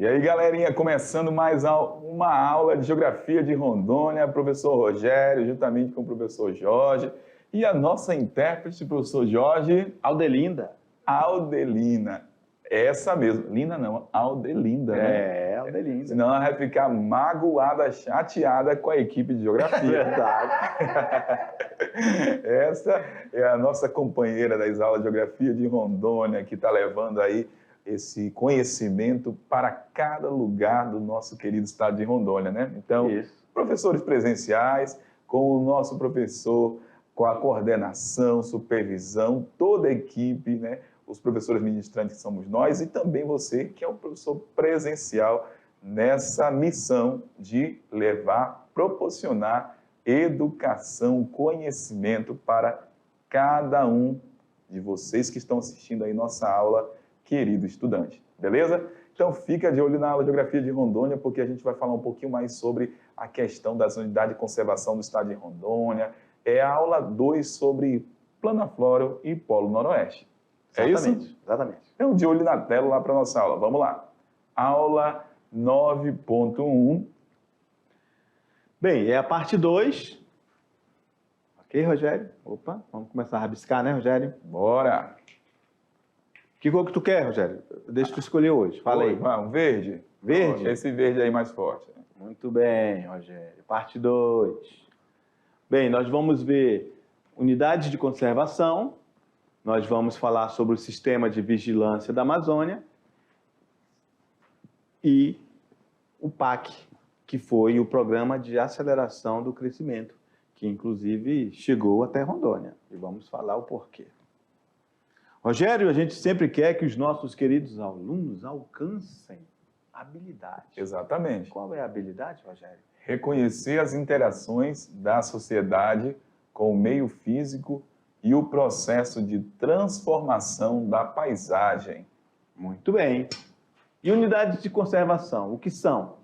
E aí, galerinha, começando mais uma aula de Geografia de Rondônia, professor Rogério, juntamente com o professor Jorge, e a nossa intérprete, professor Jorge... Aldelinda. Aldelina. Essa mesmo. Linda não, Aldelinda, né? É, Aldelinda. Senão ela vai ficar magoada, chateada com a equipe de Geografia. Verdade. Essa é a nossa companheira das aulas de Geografia de Rondônia, que está levando aí esse conhecimento para cada lugar do nosso querido estado de Rondônia, né? Então, Isso. Professores presenciais, com o nosso professor, com a coordenação, supervisão, toda a equipe, né? Os professores ministrantes que somos nós e também você, que é o professor presencial nessa missão de levar, proporcionar educação, conhecimento para cada um de vocês que estão assistindo aí nossa aula, querido estudante, beleza? Então fica de olho na aula de Geografia de Rondônia, porque a gente vai falar um pouquinho mais sobre a questão das unidades de conservação do estado de Rondônia. É a aula 2 sobre Planaflora e Polo Noroeste. É Exatamente, isso? exatamente. Então, de olho na tela lá para a nossa aula. Vamos lá. Aula 9.1. Bem, é a parte 2. Ok, Rogério? Opa, vamos começar a rabiscar, né, Rogério? Bora. Que cor que tu quer, Rogério? Deixa tu escolher hoje. Fala aí. Vamos, verde? Verde? Esse verde aí mais forte. Muito bem, Rogério. Parte 2. Bem, nós vamos ver unidades de conservação. Nós vamos falar sobre o sistema de vigilância da Amazônia e o PAC, que foi o Programa de Aceleração do Crescimento, que inclusive chegou até Rondônia. E vamos falar o porquê. Rogério, a gente sempre quer que os nossos queridos alunos alcancem habilidade. Exatamente. Qual é a habilidade, Rogério? Reconhecer as interações da sociedade com o meio físico e o processo de transformação da paisagem. Muito bem. E unidades de conservação, o que são?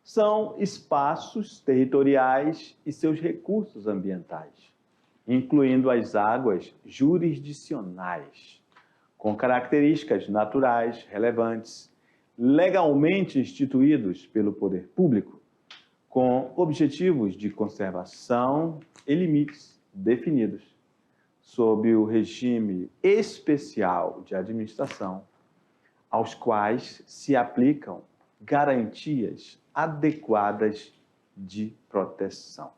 São espaços territoriais e seus recursos ambientais, incluindo as águas jurisdicionais, com características naturais relevantes, legalmente instituídos pelo poder público, com objetivos de conservação e limites definidos, sob o regime especial de administração, aos quais se aplicam garantias adequadas de proteção.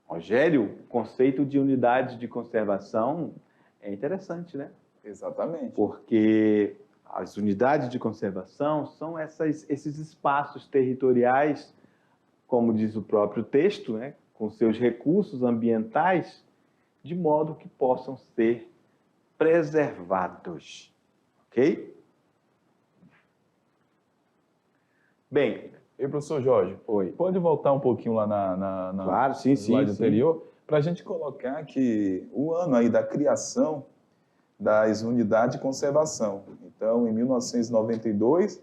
Rogério, o conceito de unidade de conservação é interessante, né? Exatamente. Porque as unidades de conservação são esses espaços territoriais, como diz o próprio texto, né? Com seus recursos ambientais, de modo que possam ser preservados. Ok? Bem... E professor Jorge, Oi. Pode voltar um pouquinho lá Claro, sim, no slide sim. anterior, para a gente colocar que o ano aí da criação das unidades de conservação. Então, em 1992,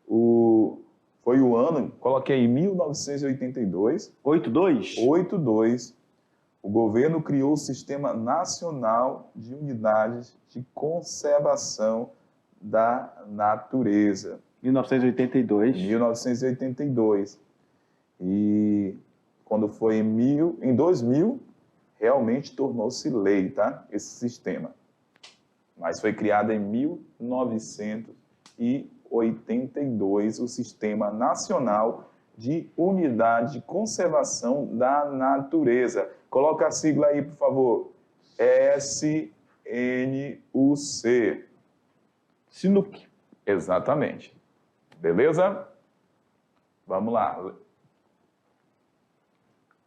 foi o ano, coloquei em 1982. 82? O governo criou o Sistema Nacional de Unidades de Conservação da Natureza. 1982. 1982. E quando foi em 2000, realmente tornou-se lei, tá? Esse sistema. Mas foi criado em 1982 o Sistema Nacional de Unidade de Conservação da Natureza. Coloca a sigla aí, por favor. SNUC. SNUC. Exatamente. Beleza? Vamos lá.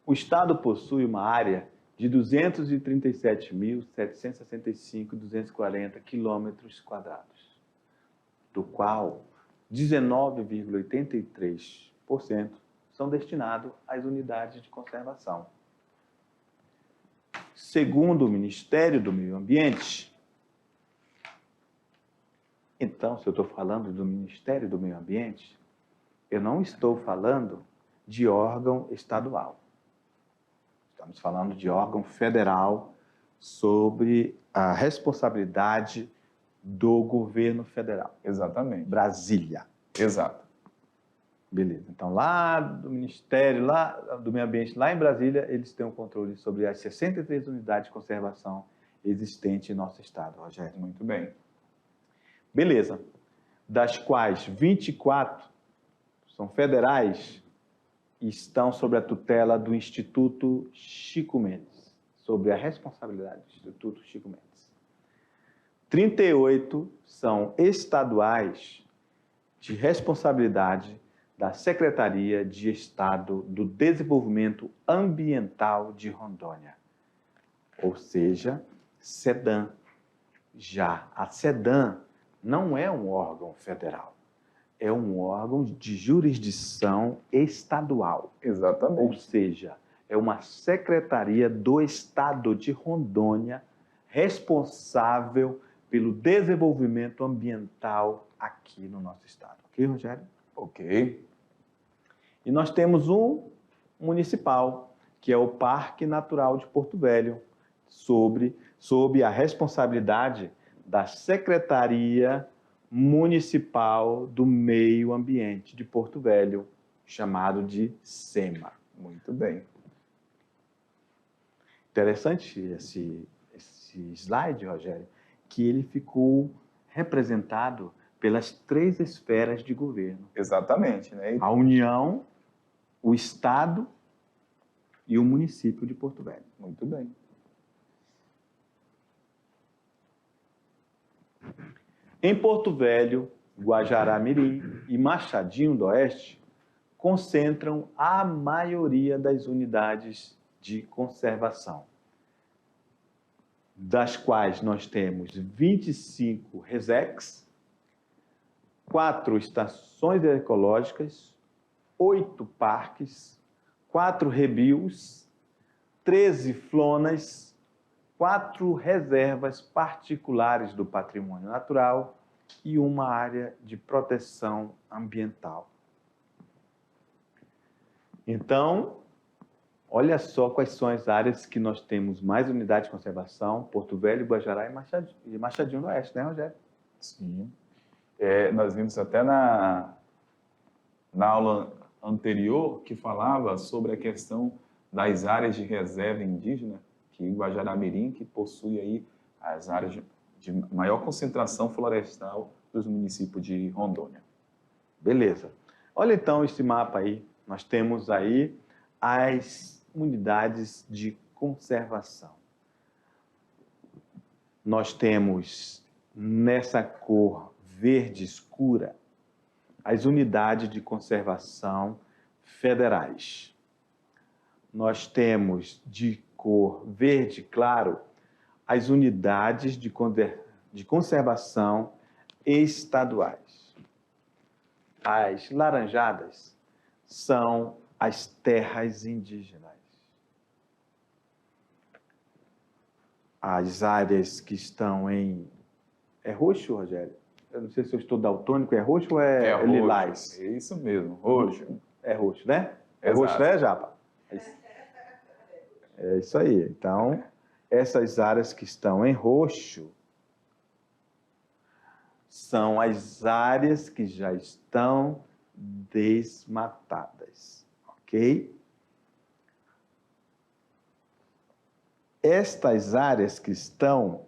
O Estado possui uma área de 237.765.240 quilômetros quadrados, do qual 19,83% são destinados às unidades de conservação. Segundo o Ministério do Meio Ambiente, então, se eu estou falando do Ministério do Meio Ambiente, eu não estou falando de órgão estadual. Estamos falando de órgão federal sobre a responsabilidade do governo federal. Exatamente. Brasília. Exato. Beleza. Então, lá do Ministério, lá do Meio Ambiente, lá em Brasília, eles têm o controle sobre as 63 unidades de conservação existentes em nosso estado, Rogério. Muito bem. Beleza. Das quais 24 são federais e estão sob a tutela do Instituto Chico Mendes, sobre a responsabilidade do Instituto Chico Mendes. 38 são estaduais de responsabilidade da Secretaria de Estado do Desenvolvimento Ambiental de Rondônia, ou seja, SEDAM. Já a SEDAM não é um órgão federal, é um órgão de jurisdição estadual. Exatamente. Ou seja, é uma secretaria do Estado de Rondônia responsável pelo desenvolvimento ambiental aqui no nosso estado. Ok, Rogério? Ok. E nós temos um municipal, que é o Parque Natural de Porto Velho, sob a responsabilidade da Secretaria Municipal do Meio Ambiente de Porto Velho, chamado de SEMA. Muito bem. Interessante esse slide, Rogério, que ele ficou representado pelas 3 esferas de governo. Exatamente, né? A União, o Estado e o município de Porto Velho. Muito bem. Em Porto Velho, Guajará-Mirim e Machadinho do Oeste concentram a maioria das unidades de conservação, das quais nós temos 25 RESECs, 4 estações ecológicas, 8 parques, 4 rebios, 13 flonas, 4 reservas particulares do patrimônio natural e uma área de proteção ambiental. Então, olha só quais são as áreas que nós temos mais unidades de conservação: Porto Velho, Guajará e Machadinho do Oeste, né, Rogério? Sim. Nós vimos até na aula anterior que falava sobre a questão das áreas de reserva indígena, que Guajará-Mirim, que possui aí as áreas de maior concentração florestal dos municípios de Rondônia. Beleza. Olha então esse mapa aí. Nós temos aí as unidades de conservação. Nós temos nessa cor verde escura as unidades de conservação federais. Nós temos de cor verde claro as unidades de conservação estaduais. As laranjadas são as terras indígenas. As áreas que estão em... É roxo, Rogério? Eu não sei se eu estou daltônico. É roxo ou é lilás? É isso mesmo, roxo. É roxo, né? É Exato. roxo, né, Japa? É isso aí. Então, essas áreas que estão em roxo são as áreas que já estão desmatadas, ok? Estas áreas que estão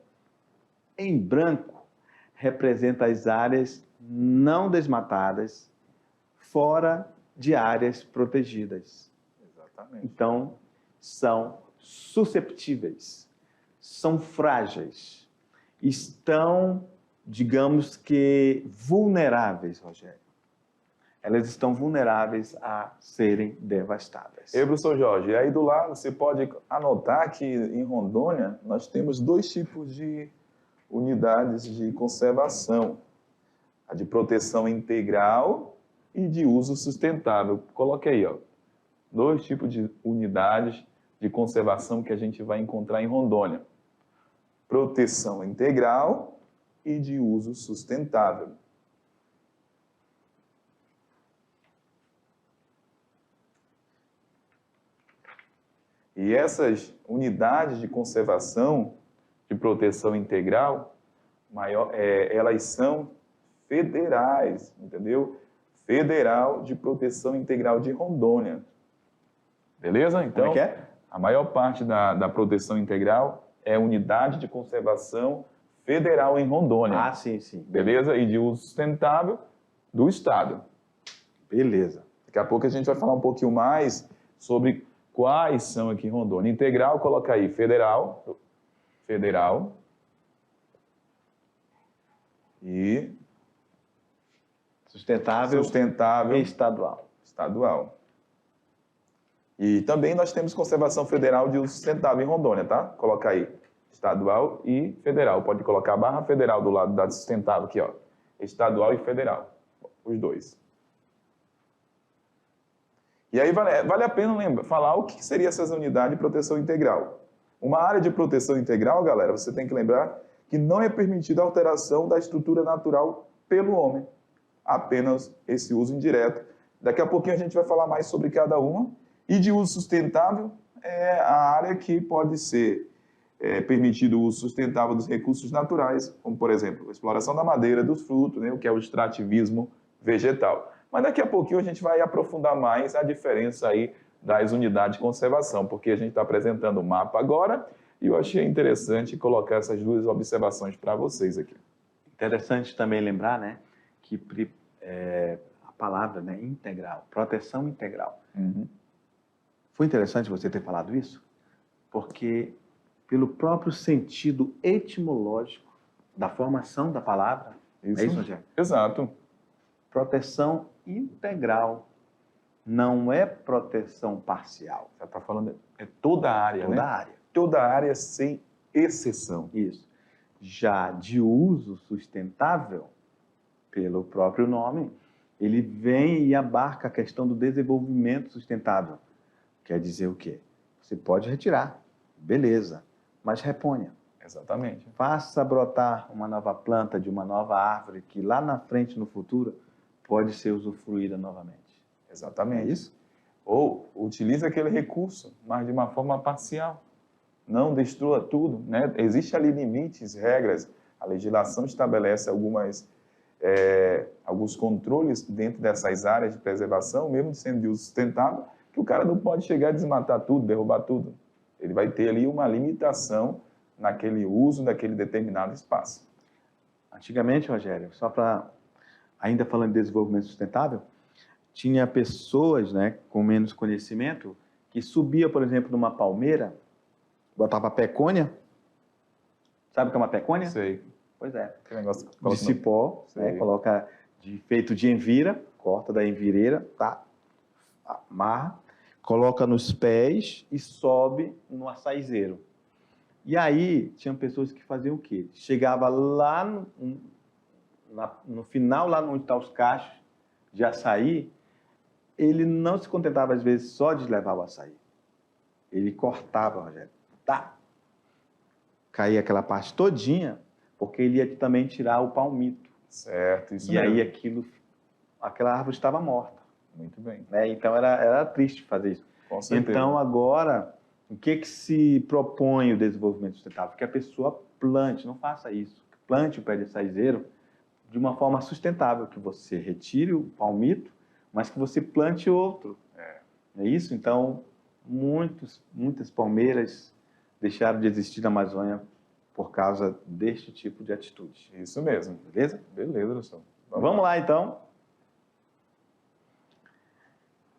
em branco representam as áreas não desmatadas fora de áreas protegidas. Exatamente. Então, são susceptíveis, são frágeis, estão, digamos que, vulneráveis, Rogério. Elas estão vulneráveis a serem devastadas. Professor Jorge, e aí do lado você pode anotar que em Rondônia nós temos 2 tipos de unidades de conservação: a de proteção integral e de uso sustentável. Coloque aí, ó, 2 tipos de unidades de conservação que a gente vai encontrar em Rondônia: proteção integral e de uso sustentável. E essas unidades de conservação de proteção integral, elas são federais, entendeu? Federal de Proteção Integral de Rondônia. Beleza? Então, Como é que é? a maior parte da proteção integral é Unidade de Conservação Federal em Rondônia. Ah, sim, sim. Beleza? E de uso sustentável do Estado. Beleza. Daqui a pouco a gente vai falar um pouquinho mais sobre quais são aqui em Rondônia. Integral, coloca aí, federal e Sustentável e estadual. E também nós temos conservação federal de uso sustentável em Rondônia, tá? Coloca aí, estadual e federal. Pode colocar a barra federal do lado da sustentável aqui, ó. Estadual e federal, os dois. E aí vale a pena falar o que seria essas unidades de proteção integral. Uma área de proteção integral, galera, você tem que lembrar que não é permitida alteração da estrutura natural pelo homem. Apenas esse uso indireto. Daqui a pouquinho a gente vai falar mais sobre cada uma. E de uso sustentável é a área que pode ser permitido o uso sustentável dos recursos naturais, como, por exemplo, a exploração da madeira, dos frutos, né, o que é o extrativismo vegetal. Mas daqui a pouquinho a gente vai aprofundar mais a diferença aí das unidades de conservação, porque a gente está apresentando o mapa agora e eu achei interessante colocar essas duas observações para vocês aqui. Interessante também lembrar, né, que a palavra, né, integral, proteção integral. Uhum. Foi interessante você ter falado isso, porque pelo próprio sentido etimológico da formação da palavra, Isso. É isso, Rogério? Exato. Proteção integral não é proteção parcial. Você está falando, é toda a área, Toda né? a área. Toda a área sem exceção. Isso. Já de uso sustentável, pelo próprio nome, ele vem e abarca a questão do desenvolvimento sustentável. Quer dizer o quê? Você pode retirar, beleza, mas reponha. Exatamente. Faça brotar uma nova planta de uma nova árvore que lá na frente, no futuro, pode ser usufruída novamente. Exatamente. É isso? Ou utilize aquele recurso, mas de uma forma parcial. Não destrua tudo, né? Existem ali limites, regras. A legislação estabelece alguns controles dentro dessas áreas de preservação, mesmo sendo de uso sustentável, que o cara não pode chegar a desmatar tudo, derrubar tudo. Ele vai ter ali uma limitação naquele uso daquele determinado espaço. Antigamente, Rogério, só para, ainda falando de desenvolvimento sustentável, tinha pessoas, né, com menos conhecimento que subia, por exemplo, numa palmeira, botava pecônia. Sabe o que é uma pecônia? Sei. Pois é. Que negócio De cipó, né, coloca feito de envira, corta da envireira, tá? Amarra, coloca nos pés e sobe no açaizeiro. E aí, tinham pessoas que faziam o quê? Chegava lá no final, lá onde estão os cachos de açaí, ele não se contentava, às vezes, só de levar o açaí. Ele cortava, Rogério. Tá. Caía aquela parte todinha, porque ele ia também tirar o palmito. Certo, isso e mesmo. aí aquela árvore estava morta. Muito bem. Né? Então era triste fazer isso. Com certeza. Então agora, o que se propõe o desenvolvimento sustentável? Que a pessoa plante, não faça isso. Plante o pé de açaizeiro de uma forma sustentável, que você retire o palmito, mas que você plante outro. É isso? Então, muitas palmeiras deixaram de existir na Amazônia por causa deste tipo de atitude. Isso mesmo. Beleza? Beleza, Wilson. Vamos lá, então.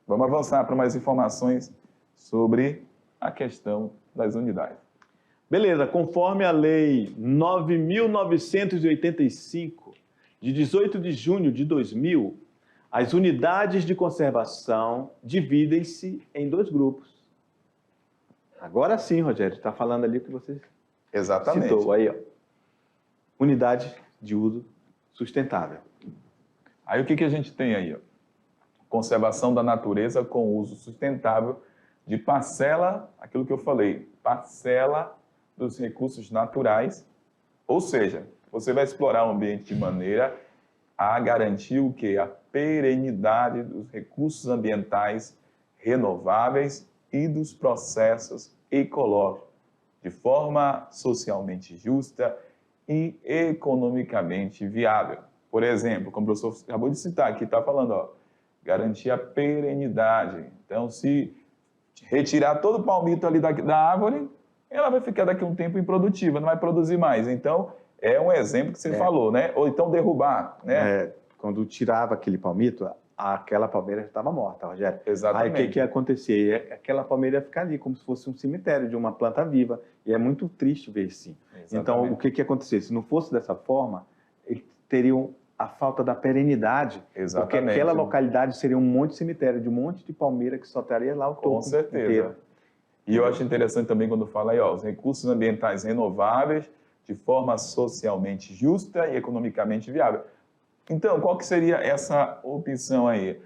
Vamos avançar para mais informações sobre a questão das unidades. Beleza. Conforme a Lei 9.985, de 18 de junho de 2000, as unidades de conservação dividem-se em dois grupos. Agora sim, Rogério, está falando ali o que você Exatamente. citou. Aí, ó. Unidade de uso sustentável. Aí o que a gente tem aí? Ó? Conservação da natureza com uso sustentável de parcela, aquilo que eu falei, parcela dos recursos naturais, ou seja, você vai explorar o ambiente de maneira a garantir o quê? A perenidade dos recursos ambientais renováveis e dos processos ecológicos, de forma socialmente justa e economicamente viável. Por exemplo, como o professor acabou de citar aqui, está falando, ó, garantir a perenidade. Então, se retirar todo o palmito ali da árvore, ela vai ficar daqui a um tempo improdutiva, não vai produzir mais. Então, é um exemplo que você falou, né? Ou então derrubar, né? Quando tirava aquele palmito, aquela palmeira estava morta, Rogério. Exatamente. Aí o que ia acontecer? Aquela palmeira ia ficar ali, como se fosse um cemitério de uma planta viva. E é muito triste ver assim. Exatamente. Então, o que ia acontecer? Se não fosse dessa forma, eles teriam a falta da perenidade. Exatamente. Porque aquela localidade seria um monte de cemitério, de um monte de palmeira que só estaria lá o topo. Com certeza. Inteiro. E eu acho interessante também quando fala aí, ó, os recursos ambientais renováveis de forma socialmente justa e economicamente viável. Então, qual que seria essa opção aí?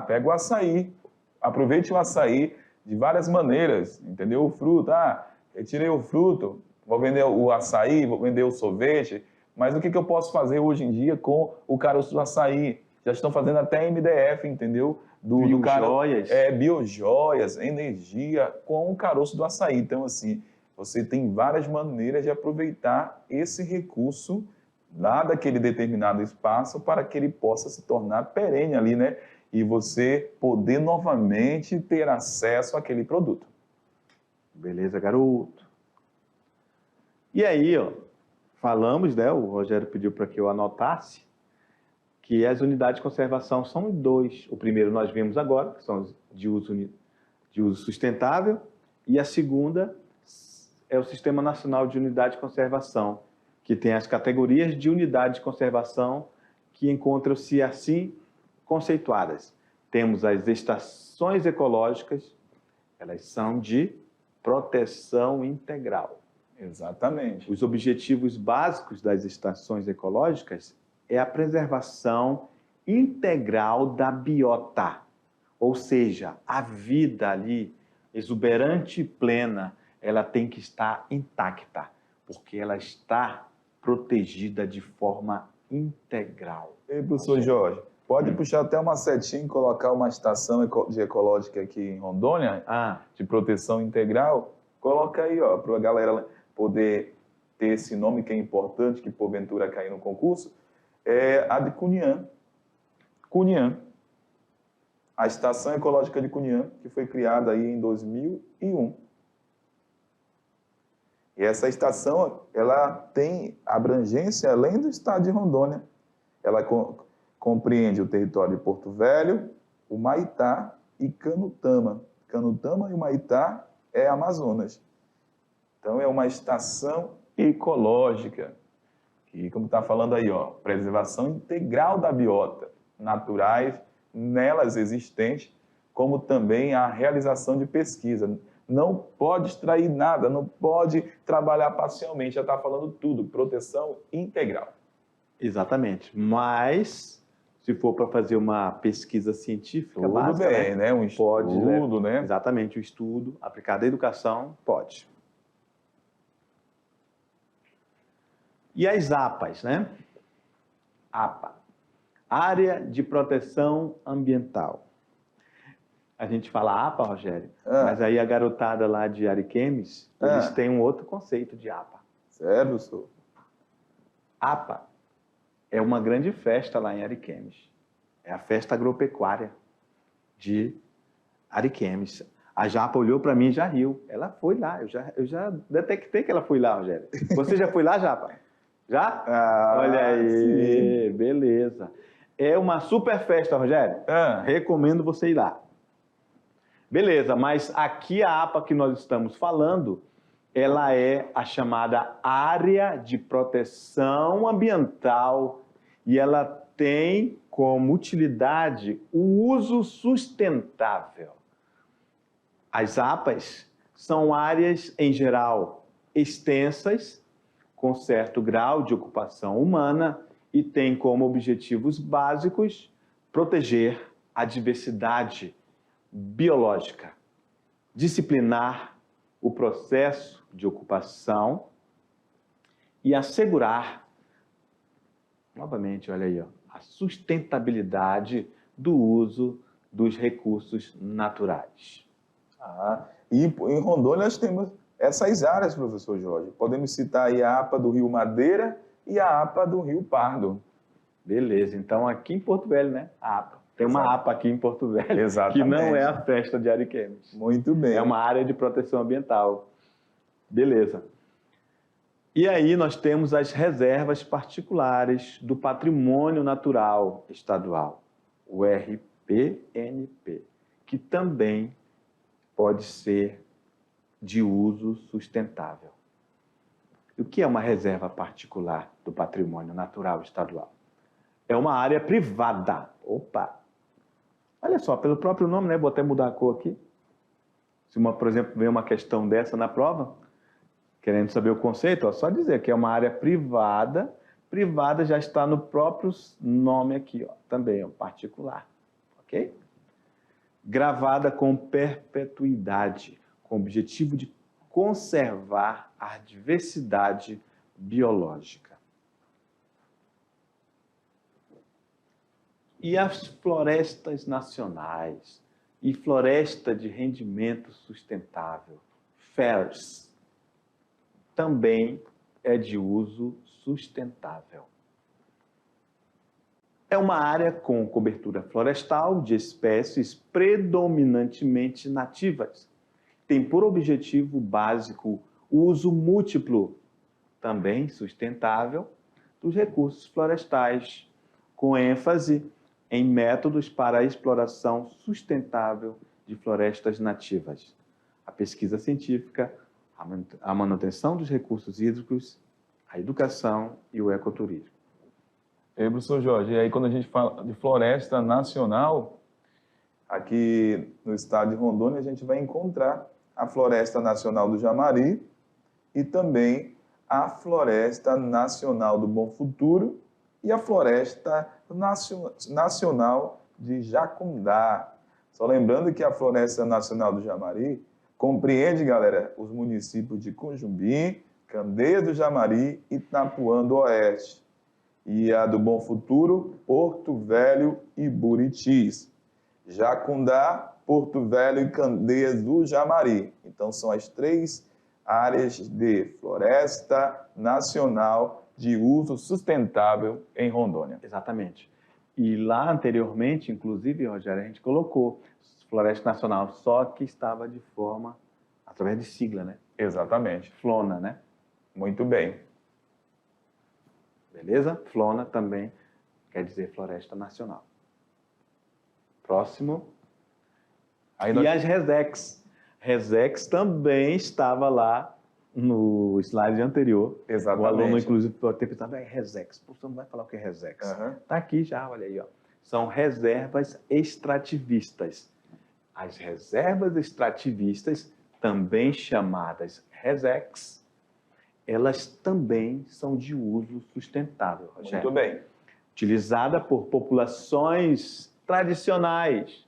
Pega o açaí, aproveite o açaí de várias maneiras, entendeu? O fruto, retirei o fruto, vou vender o açaí, vou vender o sorvete, mas o que eu posso fazer hoje em dia com o caroço do açaí? Já estão fazendo até MDF, entendeu? Biojoias. Biojoias, energia com o caroço do açaí. Então, assim, você tem várias maneiras de aproveitar esse recurso lá daquele determinado espaço para que ele possa se tornar perene ali, né? E você poder novamente ter acesso àquele produto. Beleza, garoto. E aí, ó, falamos, né? O Rogério pediu para que eu anotasse que as unidades de conservação são 2. O primeiro nós vimos agora, que são de uso sustentável, e a segunda é o Sistema Nacional de Unidade de Conservação, que tem as categorias de unidade de conservação que encontram-se assim conceituadas. Temos as estações ecológicas, elas são de proteção integral. Exatamente. Os objetivos básicos das estações ecológicas é a preservação integral da biota, ou seja, a vida ali, exuberante e plena, ela tem que estar intacta, porque ela está protegida de forma integral. E professor Jorge, pode puxar até uma setinha e colocar uma estação de ecológica aqui em Rondônia, de proteção integral? Coloca aí, ó, para a galera poder ter esse nome que é importante, que porventura cair no concurso, é a de Cunhã. Cunhã. A Estação Ecológica de Cunhã, que foi criada aí em 2001. E essa estação, ela tem abrangência além do estado de Rondônia. Ela compreende o território de Porto Velho, o Maitá e Canutama. Canutama e o Maitá é Amazonas. Então, é uma estação ecológica, que, como está falando aí, ó, preservação integral da biota, naturais, nelas existentes, como também a realização de pesquisa. Não pode extrair nada, não pode trabalhar parcialmente, já está falando tudo, proteção integral. Exatamente, mas se for para fazer uma pesquisa científica tudo básica, bem, né? Um estudo, né? Exatamente, o estudo aplicado à educação, pode. E as APAs, né? APA, Área de Proteção Ambiental. A gente fala APA, Rogério, mas aí a garotada lá de Ariquemes, eles têm um outro conceito de APA. Sério, professor? APA é uma grande festa lá em Ariquemes. É a festa agropecuária de Ariquemes. A Japa olhou para mim e já riu. Ela foi lá, eu já detectei que ela foi lá, Rogério. Você já foi lá, Japa? Já? Olha aí, sim. Beleza. É uma super festa, Rogério. Recomendo você ir lá. Beleza, mas aqui a APA que nós estamos falando, ela é a chamada Área de Proteção Ambiental e ela tem como utilidade o uso sustentável. As APAs são áreas, em geral, extensas, com certo grau de ocupação humana e têm como objetivos básicos proteger a diversidade biológica, disciplinar o processo de ocupação e assegurar, novamente, olha aí, ó, a sustentabilidade do uso dos recursos naturais. E em Rondônia nós temos essas áreas, professor Jorge. Podemos citar aí a APA do Rio Madeira e a APA do Rio Pardo. Beleza, então aqui em Porto Velho, né? A APA. Tem uma APA aqui em Porto Velho, Exatamente. que não é a festa de Ariquemes. Muito bem. É uma área de proteção ambiental. Beleza. E aí nós temos as reservas particulares do patrimônio natural estadual, o RPNP, que também pode ser de uso sustentável. O que é uma reserva particular do patrimônio natural estadual? É uma área privada. Opa! Olha só, pelo próprio nome, né? Vou até mudar a cor aqui. Se, por exemplo, vem uma questão dessa na prova, querendo saber o conceito, só dizer que é uma área privada. Privada já está no próprio nome aqui, também, particular. Ok? Gravada com perpetuidade, com o objetivo de conservar a diversidade biológica. E as florestas nacionais e floresta de rendimento sustentável, FAIRS, também é de uso sustentável. É uma área com cobertura florestal de espécies predominantemente nativas. Tem por objetivo básico o uso múltiplo, também sustentável, dos recursos florestais, com ênfase em métodos para a exploração sustentável de florestas nativas, a pesquisa científica, a manutenção dos recursos hídricos, a educação e o ecoturismo. Professor Jorge, e aí quando a gente fala de floresta nacional, aqui no estado de Rondônia a gente vai encontrar a Floresta Nacional do Jamari e também a Floresta Nacional do Bom Futuro e a Floresta Nacional de Jacundá. Só lembrando que a Floresta Nacional do Jamari compreende, galera, os municípios de Conjumbi, Candeias do Jamari e Itapuã do Oeste. E a do Bom Futuro, Porto Velho e Buritis. Jacundá, Porto Velho e Candeias do Jamari. Então, são as 3 áreas de floresta nacional de uso sustentável em Rondônia. Exatamente. E lá anteriormente, inclusive, Rogério, a gente colocou Floresta Nacional, só que estava de forma, através de sigla, né? Exatamente. FLONA, né? Muito bem. Beleza? FLONA também quer dizer Floresta Nacional. Próximo. Aí E as RESEX. RESEX também estava lá no slide anterior. Exatamente. O aluno, inclusive, pode ter pensado, RESEX. Pô, você não vai falar o que é RESEX. Está aqui já, olha aí. Ó. São reservas extrativistas. As reservas extrativistas, também chamadas RESEX, elas também são de uso sustentável, Rogério. Muito bem. Utilizada por populações tradicionais.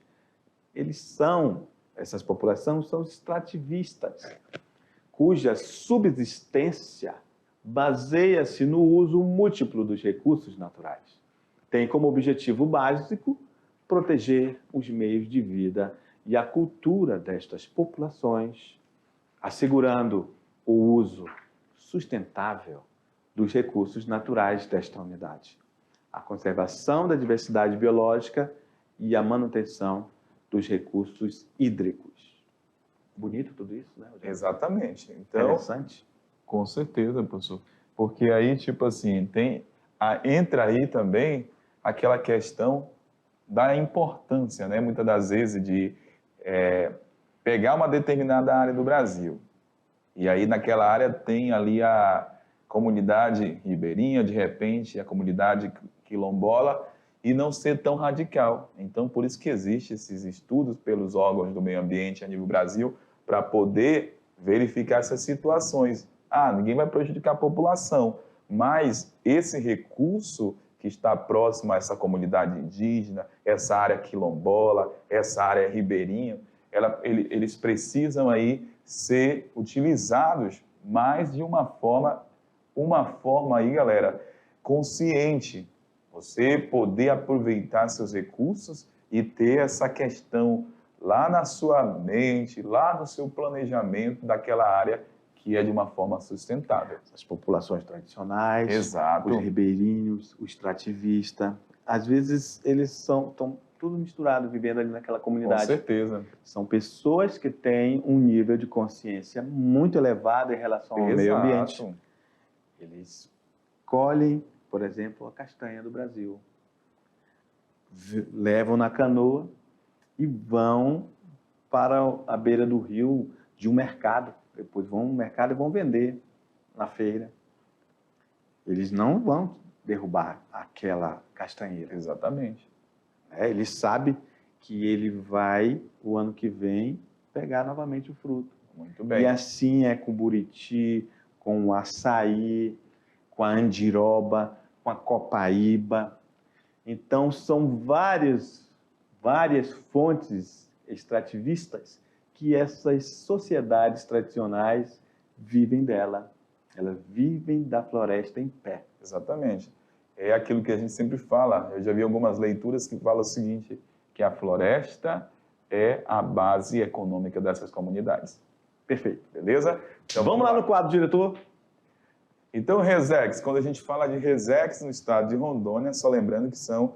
Essas populações são extrativistas, cuja subsistência baseia-se no uso múltiplo dos recursos naturais. Tem como objetivo básico proteger os meios de vida e a cultura destas populações, assegurando o uso sustentável dos recursos naturais desta unidade, a conservação da diversidade biológica e a manutenção dos recursos hídricos. Bonito tudo isso, né, Rogério? Exatamente. Então, interessante. Com certeza, professor. Porque aí, tipo assim, entra aí também aquela questão da importância, né, muitas das vezes, de pegar uma determinada área do Brasil. E aí, naquela área, tem ali a comunidade ribeirinha, de repente, a comunidade quilombola, e não ser tão radical. Então, por isso que existem esses estudos pelos órgãos do meio ambiente a nível Brasil, para poder verificar essas situações. Ninguém vai prejudicar a população, mas esse recurso que está próximo a essa comunidade indígena, essa área quilombola, essa área ribeirinha, eles precisam aí ser utilizados mais de uma forma aí, galera, consciente. Você poder aproveitar seus recursos e ter essa questão lá na sua mente, lá no seu planejamento daquela área que é de uma forma sustentável. As populações tradicionais, Exato. os ribeirinhos, o extrativista. Às vezes eles estão tudo misturado, vivendo ali naquela Com comunidade. certeza. São pessoas que têm um nível de consciência muito elevado em relação ao meio ambiente. Exato. Eles colhem, por exemplo, a castanha do Brasil, levam na canoa e vão para a beira do rio de um mercado. Depois vão no mercado e vão vender na feira. Eles não vão derrubar aquela castanheira. Exatamente. Ele sabe que ele vai, o ano que vem, pegar novamente o fruto. Muito bem. E assim é com o buriti, com o açaí, com a andiroba, com a copaíba. Então, são várias fontes extrativistas que essas sociedades tradicionais vivem dela. Elas vivem da floresta em pé. Exatamente. É aquilo que a gente sempre fala. Eu já vi algumas leituras que falam o seguinte, que a floresta é a base econômica dessas comunidades. Perfeito. Beleza? Então, vamos lá no quadro, diretor. Então, Resex, quando a gente fala de Resex no estado de Rondônia, só lembrando que são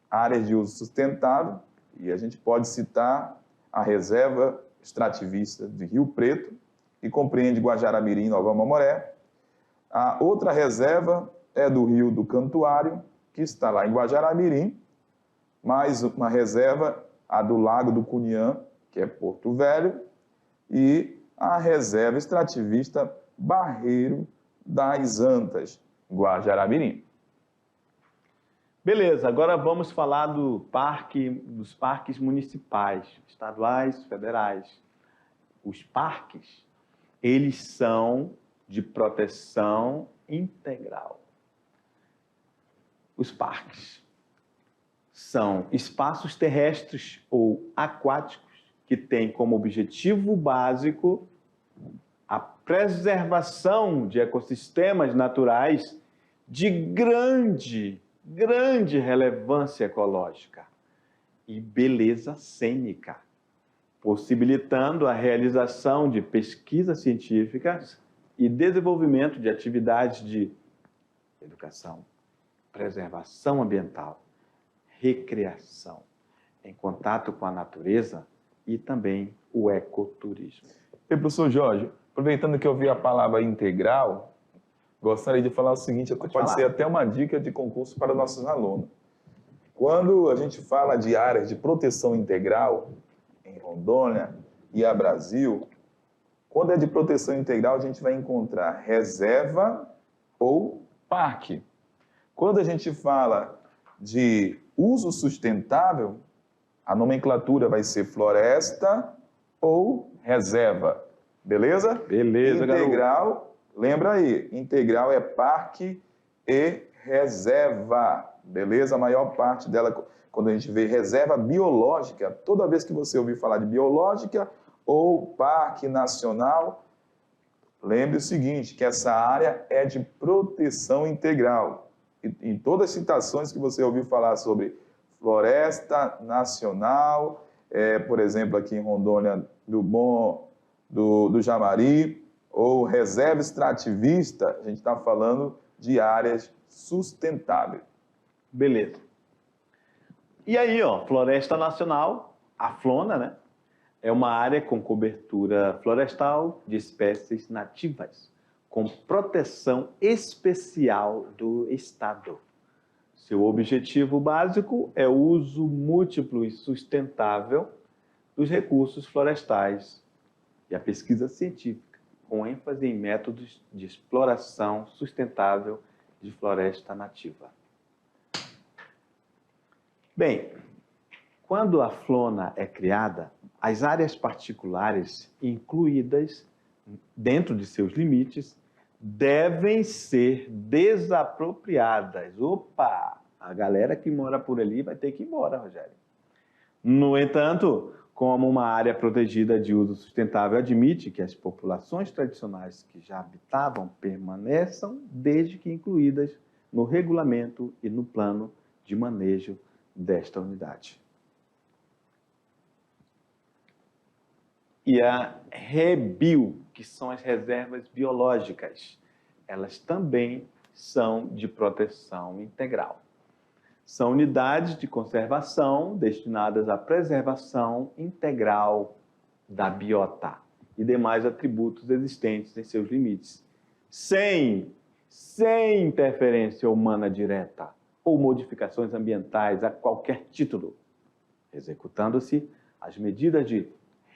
áreas de uso sustentável, e a gente pode citar a Reserva Extrativista de Rio Preto, que compreende Guajará-Mirim e Nova Mamoré. A outra reserva é do Rio do Cantuário, que está lá em Guajará-Mirim, mais uma reserva, a do Lago do Cunhã, que é Porto Velho, e a Reserva Extrativista Barreiro das Antas, Guajará-Mirim. Beleza, agora vamos falar dos parques municipais, estaduais, federais. Os parques, eles são de proteção integral. Os parques são espaços terrestres ou aquáticos que têm como objetivo básico a preservação de ecossistemas naturais de grande relevância ecológica e beleza cênica, possibilitando a realização de pesquisas científicas e desenvolvimento de atividades de educação, preservação ambiental, recreação, em contato com a natureza e também o ecoturismo. E, professor Jorge, aproveitando que eu vi a palavra integral, gostaria de falar o seguinte, pode ser até uma dica de concurso para nossos alunos. Quando a gente fala de áreas de proteção integral em Rondônia e a Brasil, quando é de proteção integral, a gente vai encontrar reserva ou parque. Quando a gente fala de uso sustentável, a nomenclatura vai ser floresta ou reserva. Beleza? Beleza, integral, garoto. Lembra aí, integral é parque e reserva. Beleza? A maior parte dela, quando a gente vê reserva biológica, toda vez que você ouvir falar de biológica ou parque nacional, lembre o seguinte, que essa área é de proteção integral. E em todas as citações que você ouviu falar sobre floresta nacional, por exemplo, aqui em Rondônia, do Jamari, ou reserva extrativista, a gente está falando de áreas sustentáveis. Beleza. E aí, floresta nacional, a Flona, né? É uma área com cobertura florestal de espécies nativas, com proteção especial do Estado. Seu objetivo básico é o uso múltiplo e sustentável dos recursos florestais e a pesquisa científica, com ênfase em métodos de exploração sustentável de floresta nativa. Bem, quando a Flona é criada, as áreas particulares incluídas dentro de seus limites devem ser desapropriadas. Opa! A galera que mora por ali vai ter que ir embora, Rogério. No entanto, como uma área protegida de uso sustentável admite que as populações tradicionais que já habitavam permaneçam desde que incluídas no regulamento e no plano de manejo desta unidade. e a REBIO, que são as reservas biológicas. Elas também são de proteção integral. São unidades de conservação destinadas à preservação integral da biota e demais atributos existentes em seus limites, sem interferência humana direta ou modificações ambientais a qualquer título, executando-se as medidas de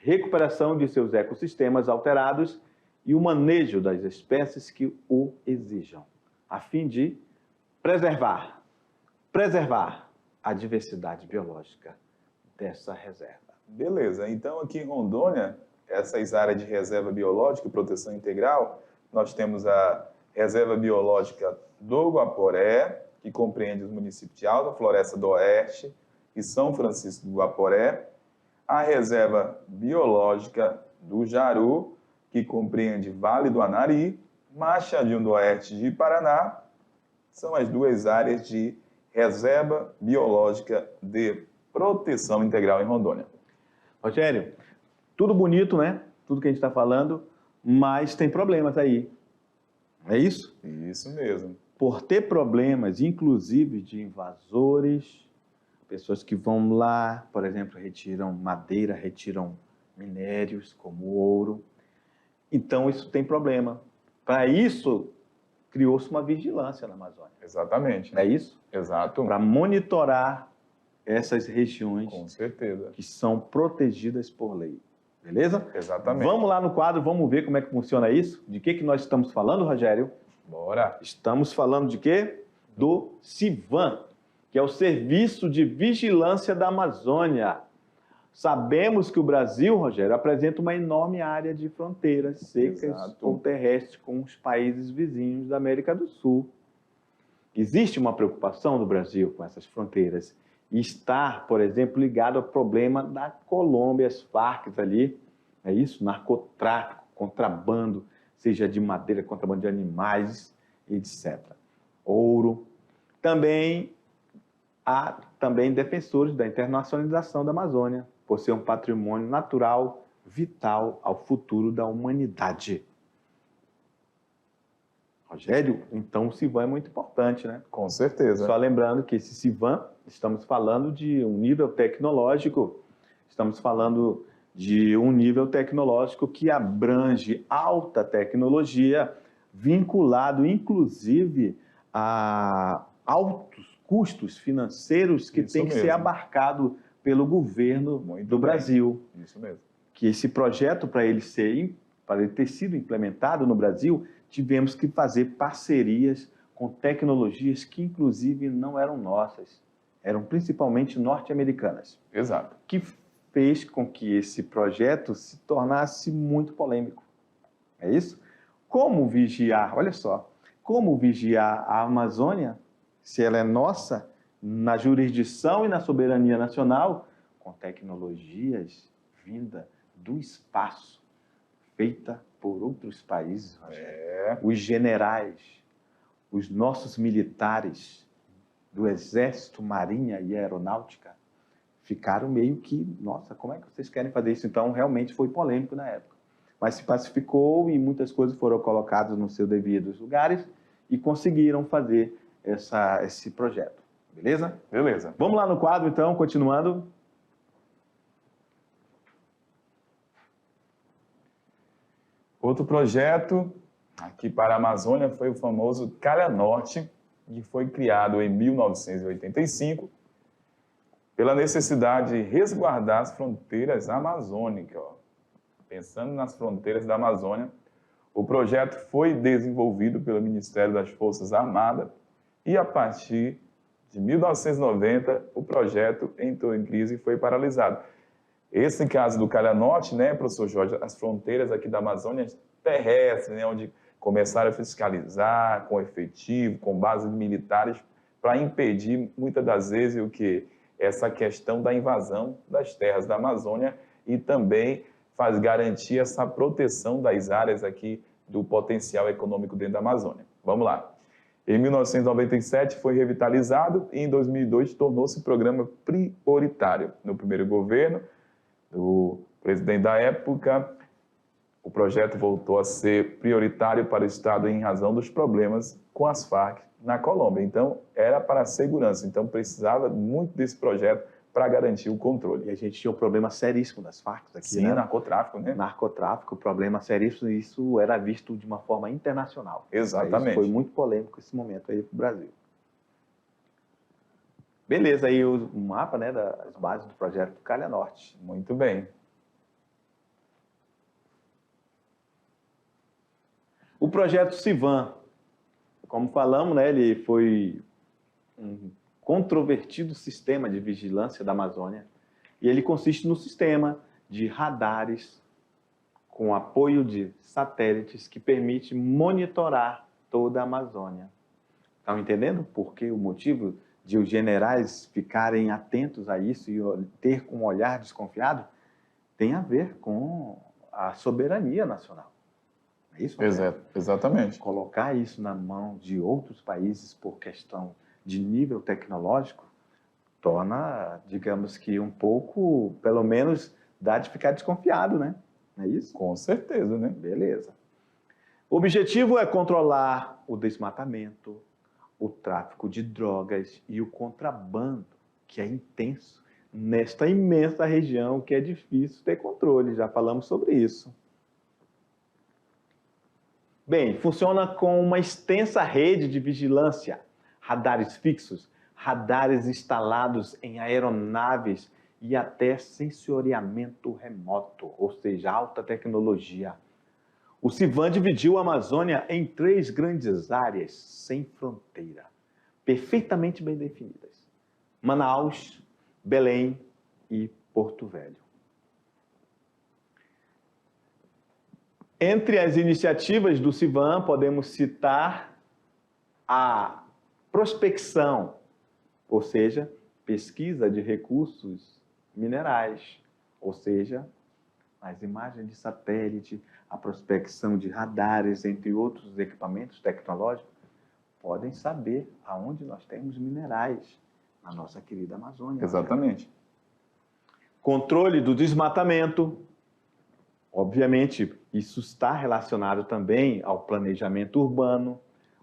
recuperação de seus ecossistemas alterados e o manejo das espécies que o exijam, a fim de preservar a diversidade biológica dessa reserva. Beleza, então aqui em Rondônia, essas áreas de reserva biológica e proteção integral, nós temos a Reserva Biológica do Guaporé, que compreende os municípios de Alta Floresta do Oeste e São Francisco do Guaporé, a Reserva Biológica do Jaru, que compreende Vale do Anari, Machadinho do Oeste de Paraná, são as duas áreas de Reserva Biológica de Proteção Integral em Rondônia. Rogério, tudo bonito, né? Tudo que a gente está falando, mas tem problemas aí. É isso? Isso mesmo. Por ter problemas, inclusive de invasores, pessoas que vão lá, por exemplo, retiram madeira, retiram minérios como ouro. Então, isso tem problema. Para isso, criou-se uma vigilância na Amazônia. Exatamente. Não é isso? Exato. Para monitorar essas regiões Com certeza. que são protegidas por lei. Beleza? Exatamente. Vamos lá no quadro, vamos ver como é que funciona isso. De que nós estamos falando, Rogério? Bora. Estamos falando de quê? Do CIVAM, que é o Serviço de Vigilância da Amazônia. Sabemos que o Brasil, Rogério, apresenta uma enorme área de fronteiras secas Exato. ou terrestres com os países vizinhos da América do Sul. Existe uma preocupação do Brasil com essas fronteiras e está, por exemplo, ligado ao problema da Colômbia, as Farc ali, é isso? Narcotráfico, contrabando, seja de madeira, contrabando de animais, etc. Ouro. Também há defensores da internacionalização da Amazônia, por ser um patrimônio natural vital ao futuro da humanidade. Rogério, então o CIVAM é muito importante, né? Com certeza. Só lembrando que esse CIVAM, estamos falando de um nível tecnológico, que abrange alta tecnologia, vinculado inclusive a altos custos financeiros que tem que ser abarcado pelo governo do Brasil. Isso mesmo. Que esse projeto, para ele ter sido implementado no Brasil, tivemos que fazer parcerias com tecnologias que, inclusive, não eram nossas. Eram principalmente norte-americanas. Exato. Que fez com que esse projeto se tornasse muito polêmico. É isso? Como vigiar, olha só, como vigiar a Amazônia, se ela é nossa, na jurisdição e na soberania nacional, com tecnologias vindas do espaço, feita por outros países, Rogério. Os generais, os nossos militares do Exército, Marinha e Aeronáutica ficaram meio que, nossa, como é que vocês querem fazer isso? Então, realmente foi polêmico na época. Mas se pacificou e muitas coisas foram colocadas nos seus devidos lugares e conseguiram fazer esse projeto. Beleza? Beleza. Vamos lá no quadro, então, continuando. Outro projeto aqui para a Amazônia foi o famoso Calha Norte, que foi criado em 1985 pela necessidade de resguardar as fronteiras amazônicas. Pensando nas fronteiras da Amazônia, o projeto foi desenvolvido pelo Ministério das Forças Armadas e, a partir de 1990, o projeto entrou em crise e foi paralisado. Esse caso do Calha Norte, né, professor Jorge, as fronteiras aqui da Amazônia terrestres, né, onde começaram a fiscalizar com efetivo, com bases militares, para impedir, muitas das vezes, o que? Essa questão da invasão das terras da Amazônia e também faz garantir essa proteção das áreas aqui do potencial econômico dentro da Amazônia. Vamos lá. Em 1997 foi revitalizado e em 2002 tornou-se programa prioritário. No primeiro governo do presidente da época, o projeto voltou a ser prioritário para o Estado em razão dos problemas com as Farc na Colômbia. Então, era para a segurança. Então, precisava muito desse projeto para garantir o controle. E a gente tinha um problema seríssimo das Farc aqui, Sim, né? narcotráfico, né? Narcotráfico, problema seríssimo, e isso era visto de uma forma internacional. Exatamente. Isso foi muito polêmico esse momento aí para o Brasil. Beleza, aí o mapa, né, das bases do projeto Calha Norte. Muito bem. O projeto Civan, como falamos, né, ele foi um controvertido sistema de vigilância da Amazônia, e ele consiste no sistema de radares com apoio de satélites que permite monitorar toda a Amazônia. Estão entendendo por que o motivo de os generais ficarem atentos a isso e ter um olhar desconfiado? Tem a ver com a soberania nacional. É isso? Exatamente. Colocar isso na mão de outros países por questão de nível tecnológico torna, digamos que um pouco, pelo menos, dá de ficar desconfiado, né? Não é isso? Com certeza, né? Beleza. O objetivo é controlar o desmatamento, o tráfico de drogas e o contrabando, que é intenso nesta imensa região que é difícil ter controle. Já falamos sobre isso. Bem, funciona com uma extensa rede de vigilância, radares fixos, radares instalados em aeronaves e até sensoriamento remoto, ou seja, alta tecnologia. O Civan dividiu a Amazônia em 3 grandes áreas sem fronteira, perfeitamente bem definidas: Manaus, Belém e Porto Velho. Entre as iniciativas do Civan, podemos citar a prospecção, ou seja, pesquisa de recursos minerais, ou seja, as imagens de satélite, a prospecção de radares, entre outros equipamentos tecnológicos, podem saber aonde nós temos minerais na nossa querida Amazônia. Exatamente. Controle do desmatamento. Obviamente, isso está relacionado também ao planejamento urbano,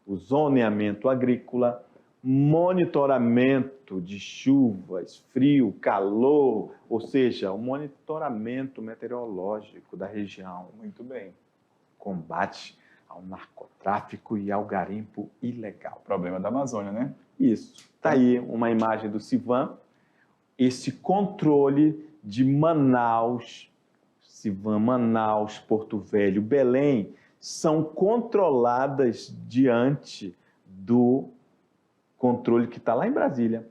o zoneamento agrícola, monitoramento de chuvas, frio, calor, ou seja, o monitoramento meteorológico da região. Muito bem. Combate ao narcotráfico e ao garimpo ilegal. Problema da Amazônia, né? Isso. Está aí uma imagem do Civan, esse controle de Manaus, Civan, Manaus, Porto Velho, Belém, são controladas diante do controle que está lá em Brasília,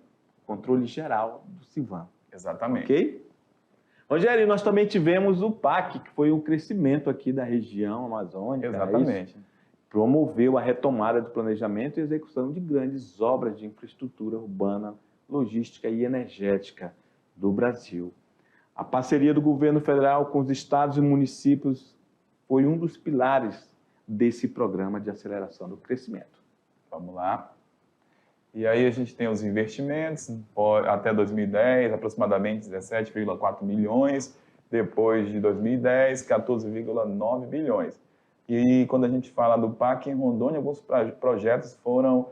controle geral do Civan. Exatamente. Ok? Rogério, nós também tivemos o PAC, que foi um crescimento aqui da região amazônica. Exatamente. Promoveu a retomada do planejamento e execução de grandes obras de infraestrutura urbana, logística e energética do Brasil. A parceria do governo federal com os estados e municípios foi um dos pilares desse programa de aceleração do crescimento. Vamos lá. E aí a gente tem os investimentos, até 2010, aproximadamente 17,4 milhões, depois de 2010, 14,9 bilhões. E quando a gente fala do PAC em Rondônia, alguns projetos foram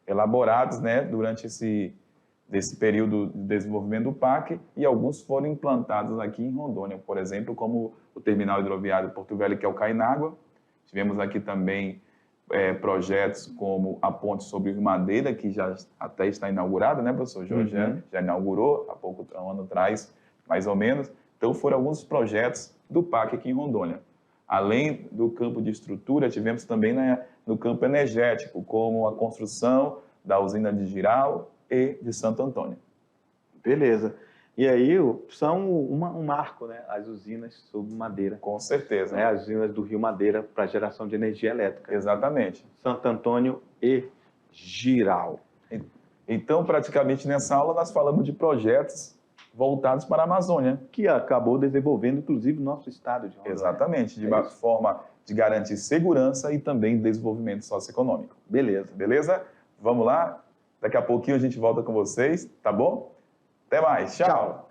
elaborados, né, durante esse período de desenvolvimento do PAC, e alguns foram implantados aqui em Rondônia, por exemplo, como o terminal hidroviário de Porto Velho, que é o Cainágua. Tivemos aqui também projetos como a ponte sobre o Rio Madeira, que já até está inaugurada, né, professor Jorge? Já inaugurou há um ano atrás, mais ou menos. Então, foram alguns projetos do PAC aqui em Rondônia. Além do campo de estrutura, tivemos também no campo energético, como a construção da usina de Jirau e de Santo Antônio. Beleza. E aí são um marco, né? As usinas sobre madeira. Com certeza. Né? As usinas do Rio Madeira para geração de energia elétrica. Exatamente. Santo Antônio e Jirau. Então, praticamente nessa aula, nós falamos de projetos voltados para a Amazônia. Que acabou desenvolvendo, inclusive, o nosso estado de Rondônia. Exatamente. De uma forma de garantir segurança e também desenvolvimento socioeconômico. Beleza. Beleza? Vamos lá? Daqui a pouquinho a gente volta com vocês, tá bom? Até mais. Tchau.